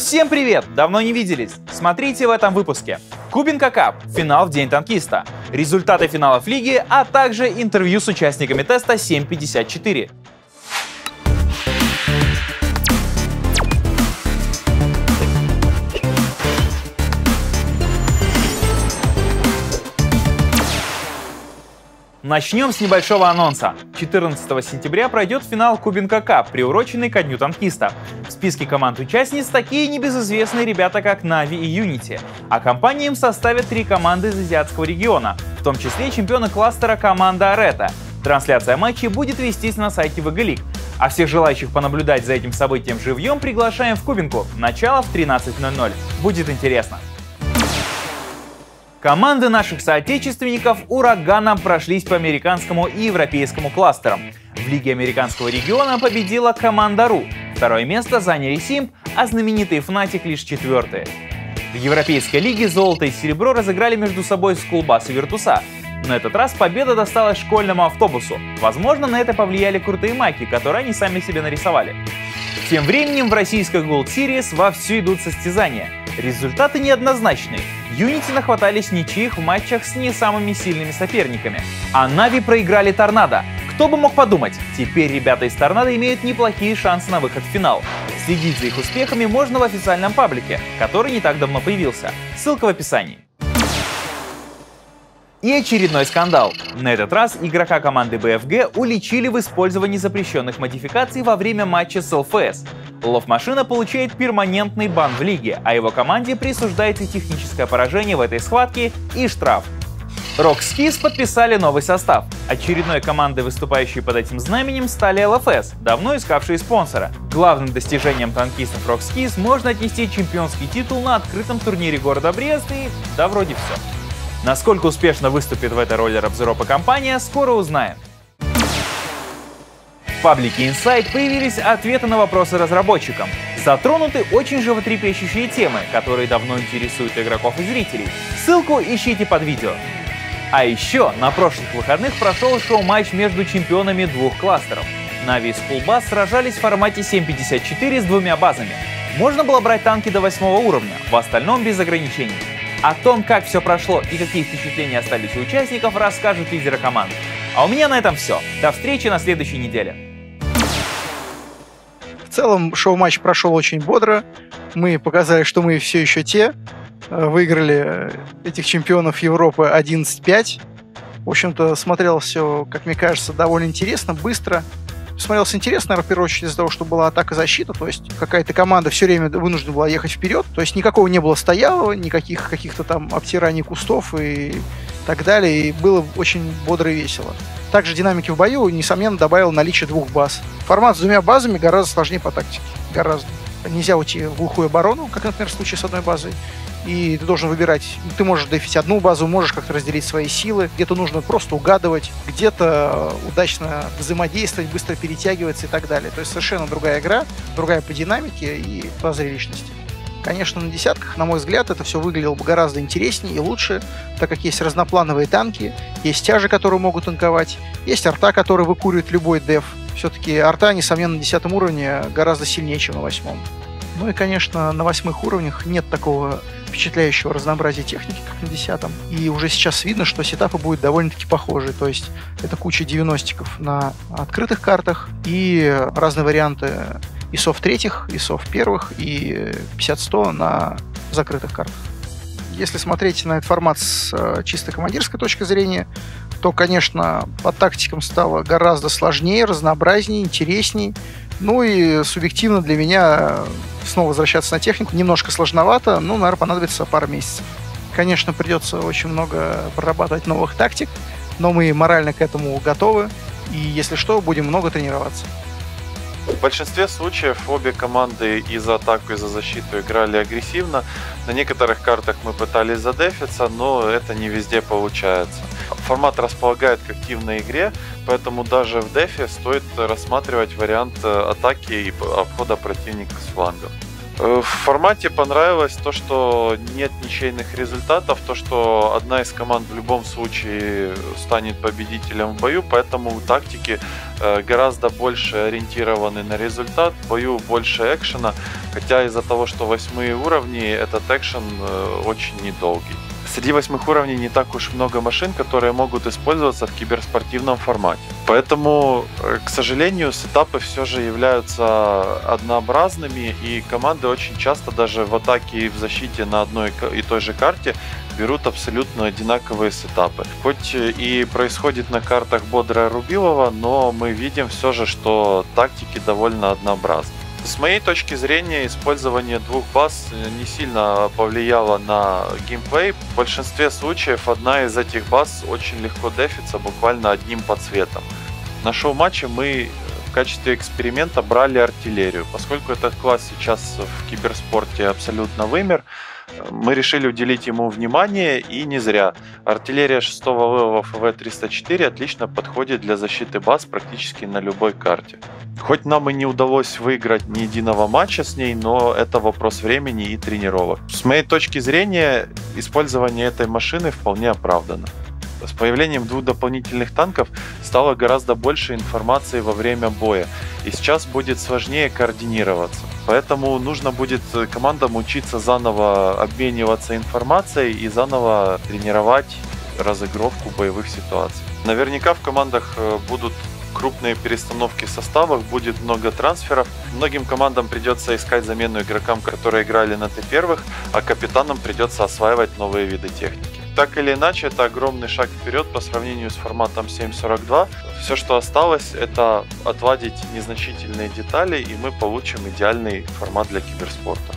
Всем привет! Давно не виделись. Смотрите в этом выпуске. Кубинка Кап. Финал в День танкиста. Результаты финалов лиги, а также интервью с участниками теста 754. Начнем с небольшого анонса. 14 сентября пройдет финал Кубинка Кап, приуроченный ко Дню танкиста. В списке команд-участниц такие небезызвестные ребята, как Na'Vi и Unity. А компанию им составят 3 команды из азиатского региона, в том числе чемпионы кластера команда Areta. Трансляция матчей будет вестись на сайте VG League. А всех желающих понаблюдать за этим событием живьем приглашаем в Кубинку. Начало в 13:00. Будет интересно. Команды наших соотечественников ураганом прошлись по американскому и европейскому кластерам. В Лиге американского региона победила команда РУ. Второе место заняли Симп, а знаменитый Fnatic лишь 4-е. В Европейской лиге золото и серебро разыграли между собой Скулбас и Virtus.a. На этот раз победа досталась школьному автобусу. Возможно, на это повлияли крутые майки, которые они сами себе нарисовали. Тем временем в российской Gold Series вовсю идут состязания. Результаты неоднозначные. Unity нахватались ничьих в матчах с не самыми сильными соперниками. А Na'Vi проиграли Торнадо. Кто бы мог подумать, теперь ребята из Торнадо имеют неплохие шансы на выход в финал. Следить за их успехами можно в официальном паблике, который не так давно появился. Ссылка в описании. И очередной скандал. На этот раз игрока команды BFG уличили в использовании запрещенных модификаций во время матча с ЛФС. Лов-машина получает перманентный бан в лиге, а его команде присуждается техническое поражение в этой схватке и штраф. Rockskis подписали новый состав. Очередной командой, выступающей под этим знаменем, стали ЛФС, давно искавшие спонсора. Главным достижением танкистов Rockskis можно отнести чемпионский титул на открытом турнире города Брест и да вроде все. Насколько успешно выступит в этой роли Рабзеропа компания, скоро узнаем. В паблике Insight появились ответы на вопросы разработчикам. Затронуты очень животрепещущие темы, которые давно интересуют игроков и зрителей. Ссылку ищите под видео. А еще на прошлых выходных прошел шоу-матч между чемпионами двух кластеров. Na'Vi и Скулбас сражались в формате 7.54 с 2 базами. Можно было брать танки до 8 уровня, в остальном без ограничений. О том, как все прошло и какие впечатления остались у участников, расскажут лидеры команды. А у меня на этом все. До встречи на следующей неделе. В целом шоу-матч прошел очень бодро. Мы показали, что мы все еще те. Выиграли этих чемпионов Европы 11-5. В общем-то, смотрелось все, как мне кажется, довольно интересно, быстро. Смотрелось интересно, в первую очередь, из-за того, что была атака-защита, то есть какая-то команда все время вынуждена была ехать вперед, то есть никакого не было стоялого, никаких каких-то там обтираний кустов и так далее, и было очень бодро и весело. Также динамики в бою, несомненно, добавил наличие 2 баз. Формат с 2 базами гораздо сложнее по тактике, гораздо. Нельзя уйти в глухую оборону, как, например, в случае с 1 базой. И ты должен выбирать, ты можешь дефить 1 базу, можешь как-то разделить свои силы, где-то нужно просто угадывать, где-то удачно взаимодействовать, быстро перетягиваться и так далее. То есть совершенно другая игра, другая по динамике и по зрелищности. Конечно, на десятках, на мой взгляд, это все выглядело бы гораздо интереснее и лучше, так как есть разноплановые танки, есть тяжи, которые могут танковать, есть арта, который выкуривает любой деф. Все-таки арта, несомненно, на 10 уровне гораздо сильнее, чем на 8. Ну и, конечно, на 8 уровнях нет такого впечатляющего разнообразия техники, как на 10. И уже сейчас видно, что сетапы будут довольно-таки похожи. То есть это куча 90-иков на открытых картах и разные варианты ИСов 3-х, ИСов 1-х и 50-100 на закрытых картах. Если смотреть на этот формат с чисто командирской точки зрения, то, конечно, по тактикам стало гораздо сложнее, разнообразнее, интересней. Ну и субъективно для меня снова возвращаться на технику немножко сложновато, ну, наверное, понадобится пара месяцев. Конечно, придется очень много прорабатывать новых тактик, но мы морально к этому готовы, и если что, будем много тренироваться. В большинстве случаев обе команды и за атаку, и за защиту играли агрессивно. На некоторых картах мы пытались задефиться, но это не везде получается. Формат располагает к активной игре, поэтому даже в дефе стоит рассматривать вариант атаки и обхода противника с флангов. В формате понравилось то, что нет ничейных результатов, то, что одна из команд в любом случае станет победителем в бою, поэтому тактики гораздо больше ориентированы на результат, в бою больше экшена, хотя из-за того, что 8 уровни, этот экшен очень недолгий. Среди 8 уровней не так уж много машин, которые могут использоваться в киберспортивном формате. Поэтому, к сожалению, сетапы все же являются однообразными, и команды очень часто даже в атаке и в защите на одной и той же карте берут абсолютно одинаковые сетапы. Хоть и происходит на картах Бодрая Рубилова, но мы видим все же, что тактики довольно однообразны. С моей точки зрения, использование двух баз не сильно повлияло на геймплей. В большинстве случаев одна из этих баз очень легко дефится буквально одним подсветом. На шоу-матче мы в качестве эксперимента брали артиллерию. Поскольку этот класс сейчас в киберспорте абсолютно вымер, мы решили уделить ему внимание, и не зря. Артиллерия 6-го левела ФВ-304 отлично подходит для защиты баз практически на любой карте. Хоть нам и не удалось выиграть ни единого матча с ней, но это вопрос времени и тренировок. С моей точки зрения, использование этой машины вполне оправдано. С появлением двух дополнительных танков стало гораздо больше информации во время боя, и сейчас будет сложнее координироваться. Поэтому нужно будет командам учиться заново обмениваться информацией и заново тренировать разыгровку боевых ситуаций. Наверняка в командах будут крупные перестановки составов, будет много трансферов. Многим командам придется искать замену игрокам, которые играли на Т1, а капитанам придется осваивать новые виды техники. Так или иначе, это огромный шаг вперед по сравнению с форматом 7.42. Все, что осталось, это отладить незначительные детали, и мы получим идеальный формат для киберспорта.